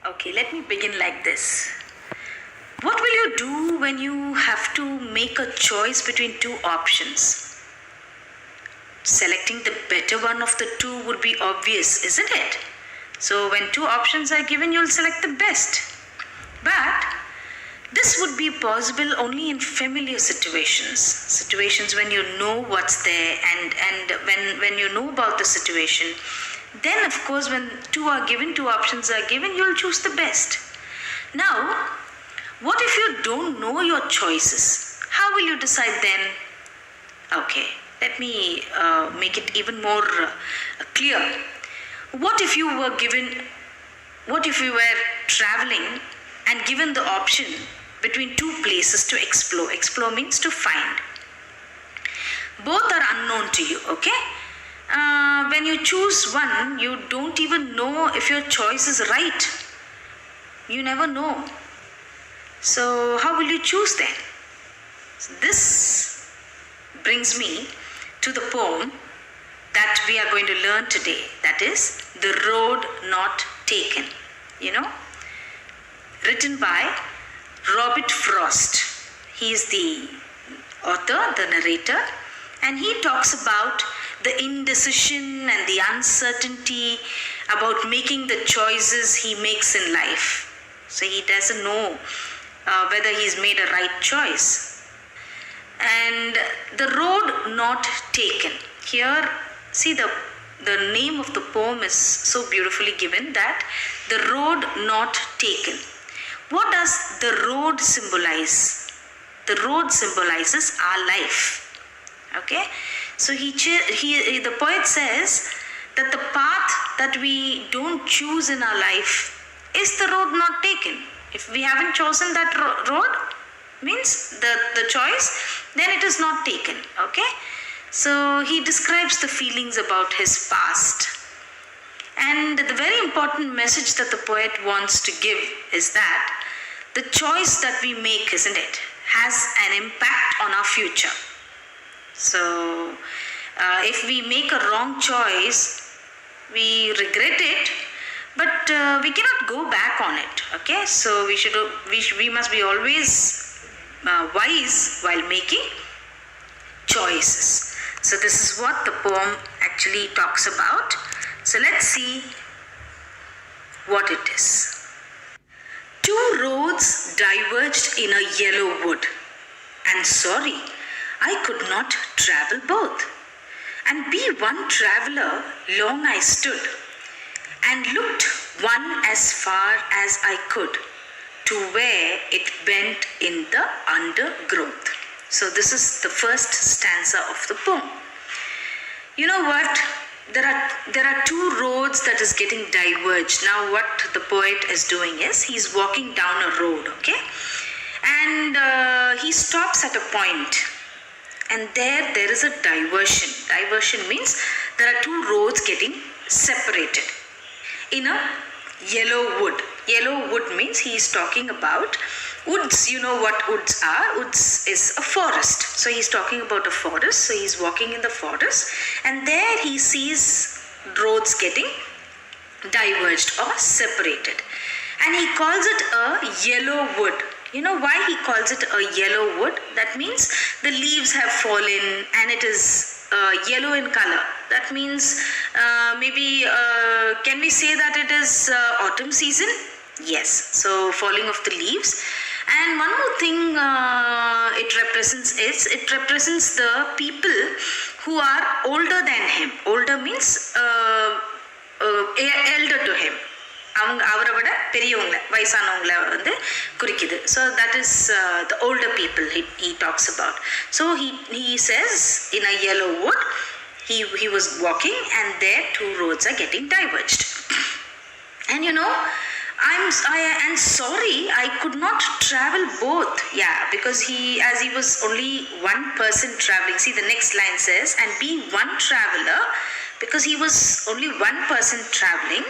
Okay, let me begin like this. What will you do when you have to make a choice between two options? Selecting the better one of the two would be obvious, isn't it? So when two options are given, you'll select the best. But this would be possible only in familiar situations when you know what's there and when you know about the situation. Then, of course, when two options are given, you'll choose the best. Now, what if you don't know your choices? How will you decide then? Okay, let me make it even more clear. What if you were traveling and given the option between two places to explore? Explore means to find. Both are unknown to you, okay? When you choose one, you don't even know if your choice is right. You never know. So how will you choose then? So this brings me to the poem that we are going to learn today. That is, The Road Not Taken. Written by Robert Frost. He is the author, the narrator, and he talks about the indecision and the uncertainty about making the choices he makes in life. So he doesn't know whether he's made a right choice. And the road not taken. Here, see the name of the poem is so beautifully given, that the road not taken. What does the road symbolize? The road symbolizes our life. Okay? So the poet says that the path that we don't choose in our life is the road not taken. If we haven't chosen that road, means the choice, then it is not taken. Okay? So he describes the feelings about his past. And the very important message that the poet wants to give is that the choice that we make, isn't it, has an impact on our future. So if we make a wrong choice, we regret it, but we cannot go back on it. Okay, so we must be always wise while making choices. So this is what the poem actually talks about. So let's see what it is. Two roads diverged in a yellow wood, and sorry, I could not travel both. And be one traveller, long I stood, and looked one as far as I could, to where it bent in the undergrowth. So this is the first stanza of the poem. You know what? There are two roads that is getting diverged. Now what the poet is doing is, he's walking down a road, okay? And he stops at a point. And there is a diversion. Diversion means there are two roads getting separated in a yellow wood. Yellow wood means he is talking about woods. You know what woods are? Woods is a forest. So he's talking about a forest. So he's walking in the forest, and there he sees roads getting diverged or separated. And he calls it a yellow wood. You know why he calls it a yellow wood? That means the leaves have fallen and it is yellow in color. That means can we say that it is autumn season? Yes. So falling of the leaves. And one more thing it represents the people who are older than him. Older means elder to him. அவரை விட பெரியவங்கள வயசானவங்கள வந்து குறிக்குது. So that is the older people he talks about. So he says in a yellow wood he was walking, and there two roads are getting diverged. And I'm sorry I could not travel both. Yeah, because as he was only one person traveling. See, the next line says, and being one traveler, because he was only one person traveling,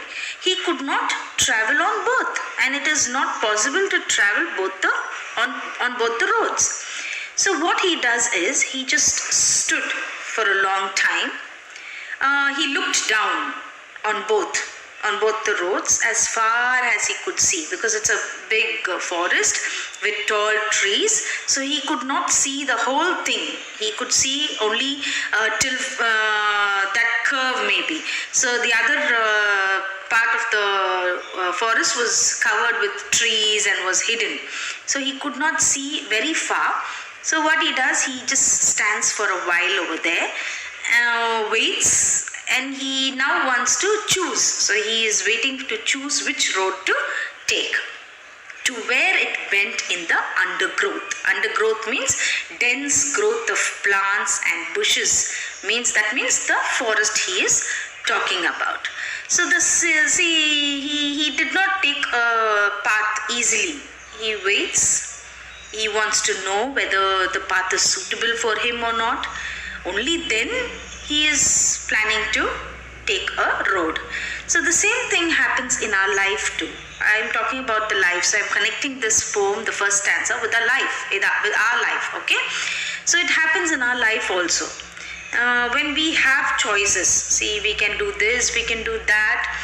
he could not travel on both, and it is not possible to travel on both the roads. So what he does is, he just stood for a long time. He looked down on both on both the roads as far as he could see, because it's a big forest with tall trees, so he could not see the whole thing. He could see only till that curve maybe. So the other part of the forest was covered with trees and was hidden, so he could not see very far. So what he does, he just stands for a while over there, waits, and he now wants to choose. So he is waiting to choose which road to take, to where it went in the undergrowth. Undergrowth means dense growth of plants and bushes. That means the forest he is talking about. So he did not take a path easily. He waits. He wants to know whether the path is suitable for him or not. Only then he is planning to take a road. So the same thing happens in our life too. I am talking about the life, so I am connecting this poem, the first stanza, with our life, with our life, okay? So it happens in our life also. When we have choices, see, we can do this, we can do that.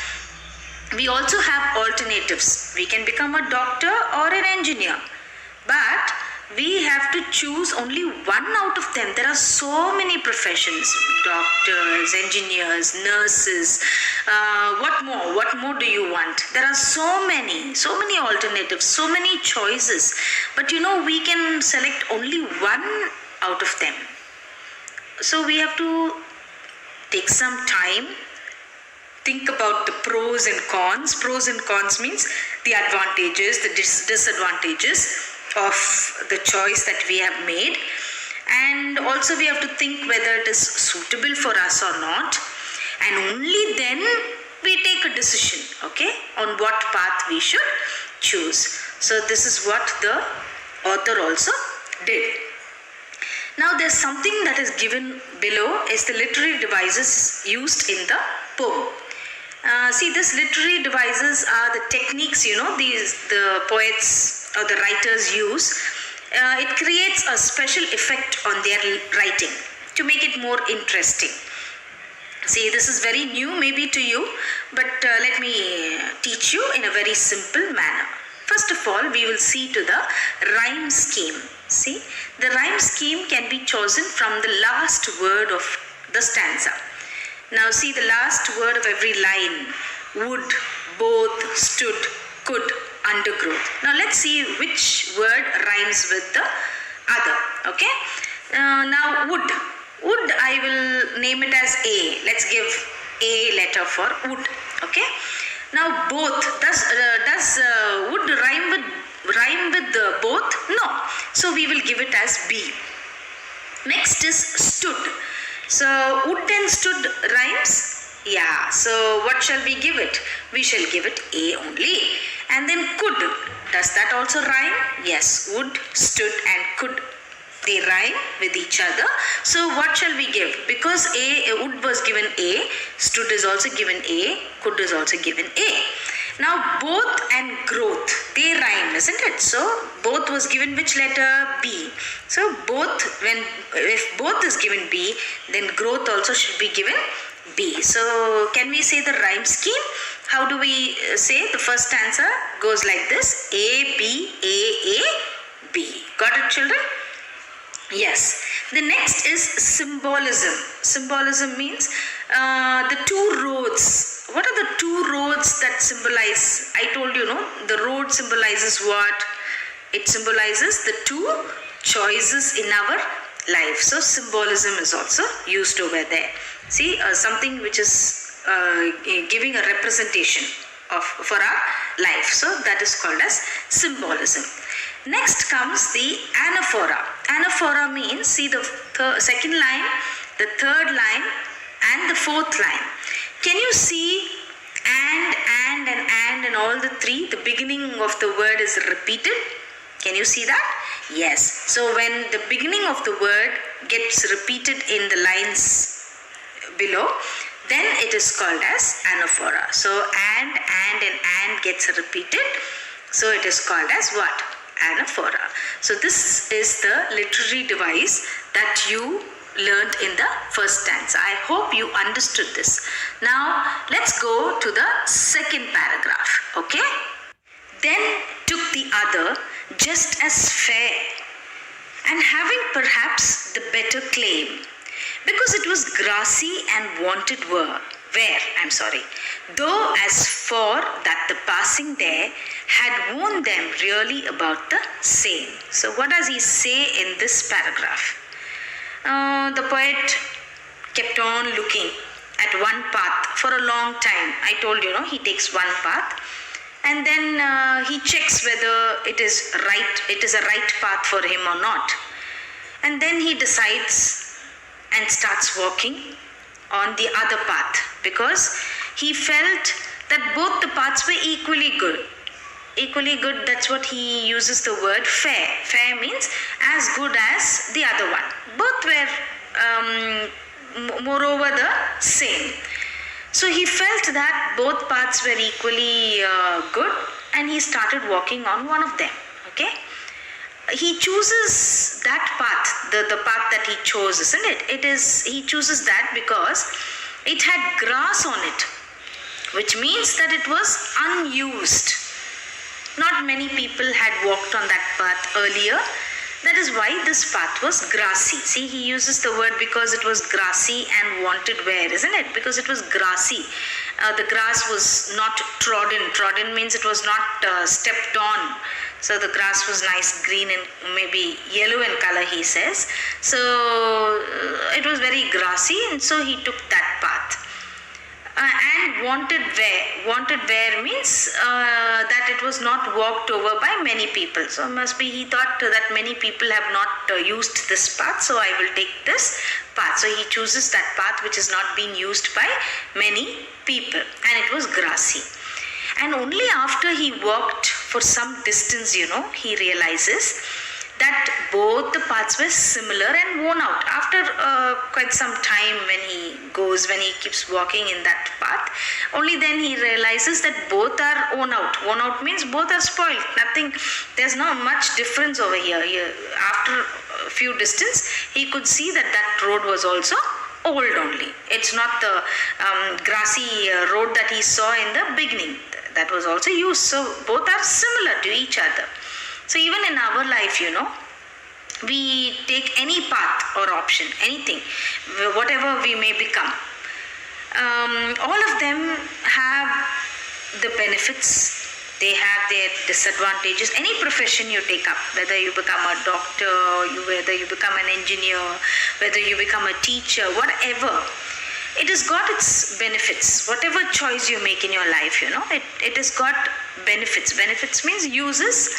We also have alternatives. We can become a doctor or an engineer, but we have to choose only one out of them. There are so many professions: doctors, engineers, nurses. What more do you want? There are so many alternatives, so many choices. But we can select only one out of them. So we have to take some time, think about the pros and cons. Pros and cons means the advantages, the disadvantages of the choice that we have made, and also we have to think whether it is suitable for us or not, and only then we take a decision, okay, on what path we should choose. So this is what the author also did. Now there's something that is given below is the literary devices used in the poem. See, these literary devices are the techniques, the poets or the writers use. It creates a special effect on their writing to make it more interesting. See, this is very new maybe to you, but let me teach you in a very simple manner. First of all, we will see to the rhyme scheme. See, the rhyme scheme can be chosen from the last word of the stanza. Now see the last word of every line: would, both, stood, could, undergrowth. Now let's see which word rhymes with the other, okay? Now would I will name it as A. Let's give A letter for wood, okay? Now both, does would rhyme with both? No. So we will give it as B. Next is stood. So wood and stood rhymes? Yeah, so what shall we give it? We shall give it A only. And then could, does that also rhyme? Yes, would, stood and could, they rhyme with each other. So what shall we give? Because wood was given A, stood is also given A, could is also given A. Now both and growth, they rhyme, isn't it? So both was given which letter? B. So if both is given B, then growth also should be given B. So can we say the rhyme scheme? How do we say? The first stanza goes like this: A, B, A, B. Got it, children? Yes. The next is symbolism. Symbolism means the two roads. What are the two roads that symbolize? I told you, the road symbolizes what? It symbolizes the two choices in our life. So symbolism is also used over there. See, something which is giving a representation for our life. So that is called as symbolism. Next comes the anaphora. Anaphora means, see the second line, the third line and the fourth line. Can you see and all the three? The beginning of the word is repeated. Can you see that? Yes. So when the beginning of the word gets repeated in the lines below, then it is called as anaphora. So and gets repeated. So it is called as what? Anaphora. So this is the literary device that you learned in the first stanza. I hope you understood this. Now let's go to the second paragraph. Okay? Then took the other just as fair, and having perhaps the better claim, because it was grassy and wanted though as for that the passing there had warned them really about the same. So what does he say in this paragraph? The poet kept on looking at one path for a long time. I told you, he takes one path and then he checks whether it is a right path for him or not. And then he decides and starts walking on the other path, because he felt that both the paths were equally good. That's what he uses the word fair. Fair means as good as the other one. Both were moreover the same. So he felt that both paths were equally good, and he started walking on one of them. Okay? He chooses that path, the path that he chose, isn't it? He chooses that because it had grass on it, which means that it was unused. Not many people had walked on that path earlier. That is why this path was grassy. See, he uses the word because it was grassy and wanted wear, isn't it? Because it was grassy. The grass was not trodden. Trodden means it was not stepped on. So the grass was nice green and maybe yellow in color, he says. So it was very grassy, and so he took that path. And wanted where means that it was not walked over by many people. So he thought that many people have not used this path, so I will take this path. So he chooses that path which is not being used by many people, and it was grassy. And only after he walked for some distance, he realizes that both the paths were similar and worn out. After quite some time, when he keeps walking in that path, only then he realizes that both are worn out. Worn out means both are spoiled. There's not much difference over here. After a few distance, he could see that road was also old only. It's not the grassy road that he saw in the beginning. That was also used. So both are similar to each other. So even in our life, we take any path or option, anything, whatever we may become. All of them have the benefits. They have their disadvantages. Any profession you take up, whether you become a doctor, whether you become an engineer, whether you become a teacher, whatever, it has got its benefits. Whatever choice you make in your life, it has got benefits. Benefits means uses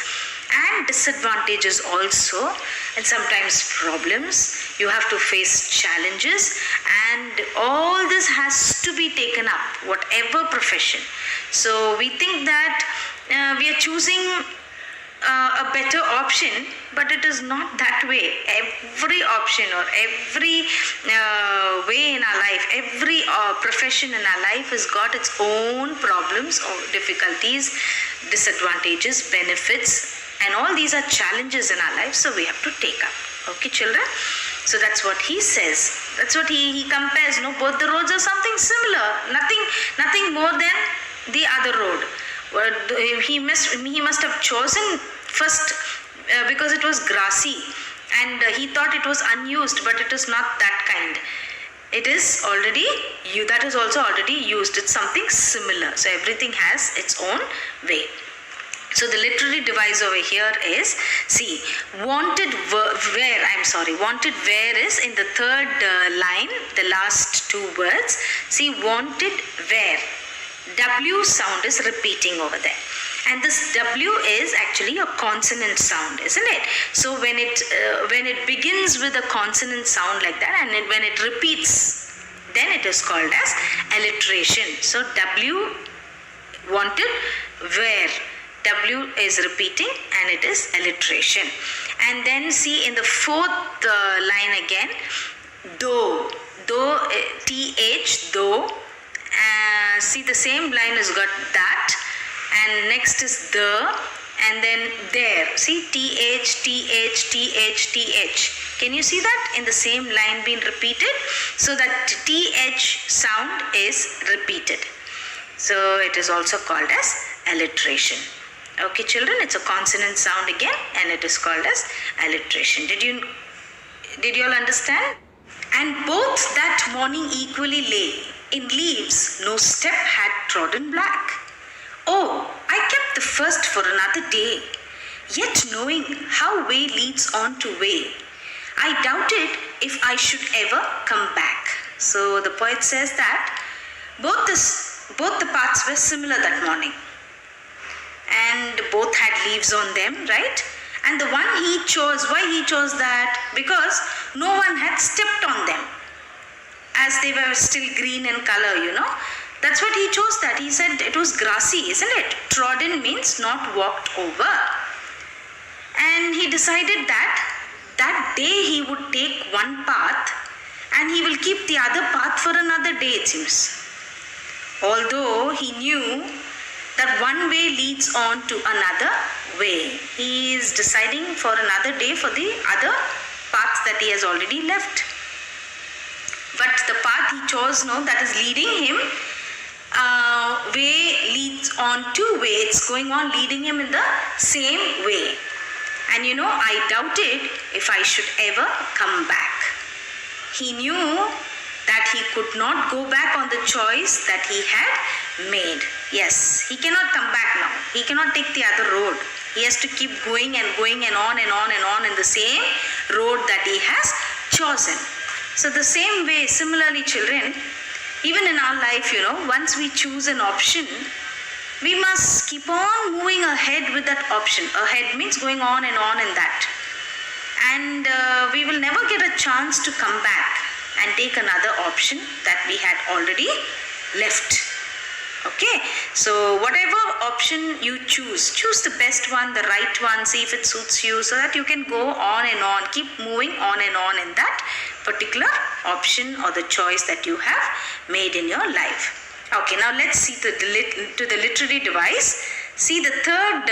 and disadvantages also, and sometimes problems. You have to face challenges, and all this has to be taken up, whatever profession. So we think that we are choosing a better option, but it is not that way. Every option or every way in our life, every profession in our life has got its own problems or difficulties, disadvantages, benefits, and all these are challenges in our life, so we have to take up. Okay, children? So that's what he says. That's what he compares. Both the roads are something similar. Nothing more than the other road. He must have chosen first because it was grassy, and he thought it was unused, but it is not that kind. It is already, that is also already used. It's something similar. So everything has its own way. So the literary device over here is, see, wanted where is in the third line, the last two words. See, wanted where. W sound is repeating over there. And this W is actually a consonant sound, isn't it? So when it begins with a consonant sound like that, and when it repeats, then it is called as alliteration. So W, wanted, where. W is repeating, and it is alliteration. And then see in the fourth line again, though, TH, though. See, the same line has got that, and next is the, and then there. See, TH. Can you see that in the same line being repeated? So that TH sound is repeated. So it is also called as alliteration. Okay children, it's a consonant sound again and it is called as alliteration. Did you all understand? And both that morning equally lay in leaves, no step had trodden black. Oh, I kept the first for another day, yet knowing how way leads on to way, I doubted if I should ever come back. So the poet says that both the paths were similar that morning, and both had leaves on them, right? And the one he chose, why he chose that? Because no one had stepped on them, as they were still green in color, That's what he chose that. He said it was grassy, isn't it? Trodden means not walked over. And he decided that day he would take one path and he will keep the other path for another day, it seems. Although he knew that one way leads on to another way. He is deciding for another day for the other paths that he has already left. But the path he chose, that is leading him, way leads on to way. It's going on leading him in the same way. And I doubted if I should ever come back. He knew that he could not go back on the choice that he had made. Yes, he cannot come back now. He cannot take the other road. He has to keep going and going and on and on and on in the same road that he has chosen. So the same way, similarly children, even in our life, once we choose an option, we must keep on moving ahead with that option. Ahead means going on in that. And we will never get a chance to come back and take another option that we had already left. Okay, so whatever option you choose the best one, the right one, see if it suits you, so that you can go on and on, keep moving on and on in that particular option or the choice that you have made in your life. Okay, now let's see to the literary device. See, the third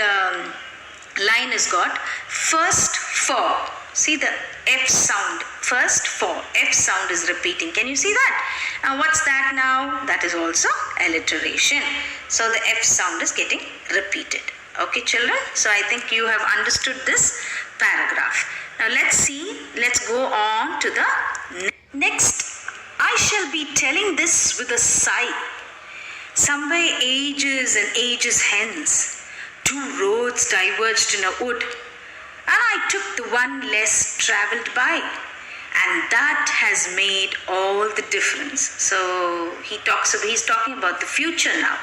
line is got first for. See the F sound, first for. F sound is repeating. Can you see that? Now what's that now? That is also alliteration. So the F sound is getting repeated. Okay children, so I think you have understood this paragraph. Now let's go on to the next. I shall be telling this with a sigh. Somewhere ages and ages hence, two roads diverged in a wood, and I took the one less travelled by, and that has made all the difference. So he's talking about the future now.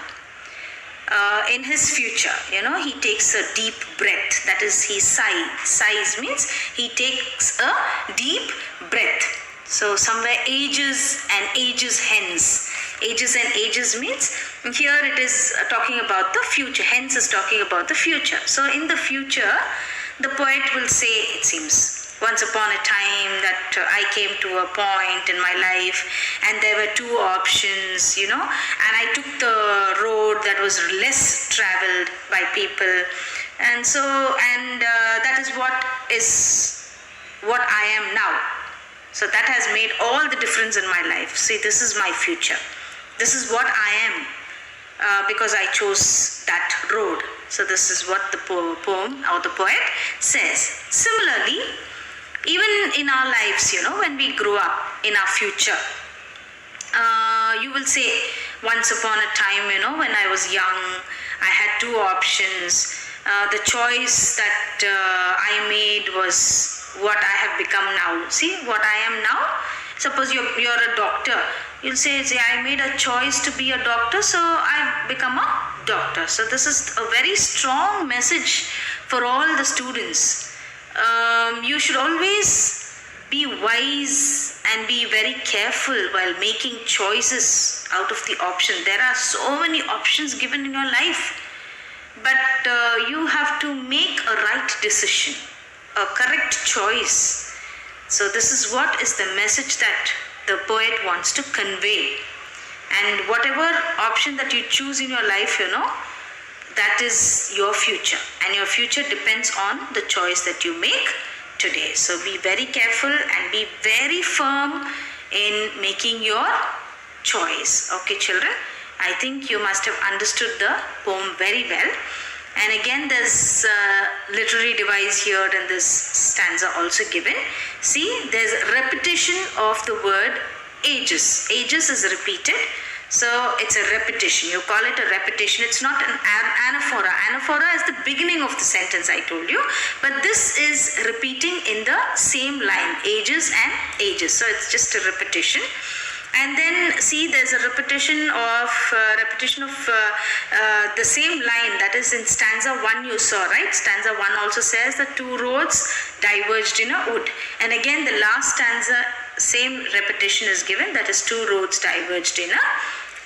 In his future, he takes a deep breath. That is, he sighs means he takes a deep breath. So somewhere ages and ages hence. Ages and ages means here it is talking about the future. Hence is talking about the future. So in the future, the poet will say, it seems, once upon a time that I came to a point in my life and there were two options, and I took the road that was less traveled by people, and that is what I am now. So that has made all the difference in my life. See, this is my future. This is what I am because I chose that road. So this is what the poem or the poet says. Similarly, even in our lives, when we grow up in our future, you will say, once upon a time, when I was young, I had two options. The choice that I made was what I have become now. See what I am now? Suppose you're a doctor. You'll say, I made a choice to be a doctor, so I've become a doctor. So this is a very strong message for all the students. You should always be wise and be very careful while making choices out of the option. There are so many options given in your life, but you have to make a right decision, a correct choice. So this is what is the message that the poet wants to convey. And whatever option that you choose in your life, that is your future. And your future depends on the choice that you make today. So be very careful and be very firm in making your choice. Okay, children? I think you must have understood the poem very well. And again, there's a literary device here in this stanza also given. See, there's repetition of the word ages. Ages is repeated. So it's a repetition. You call it a repetition. It's not an anaphora. Anaphora is the beginning of the sentence, I told you. But this is repeating in the same line. Ages and ages. So it's just a repetition. And then see, there's a repetition of the same line that is in stanza 1 you saw, right? Stanza 1 also says the two roads diverged in a wood. And again, the last stanza, same repetition is given, that is two roads diverged in a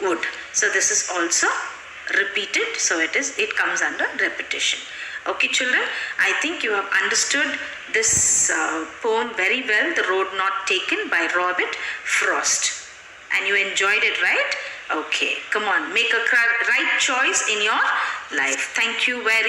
wood. So this is also repeated, so it comes under repetition. Okay, children, I think you have understood this poem very well, The Road Not Taken by Robert Frost. And you enjoyed it, right? Okay, come on, make a right choice in your life. Thank you very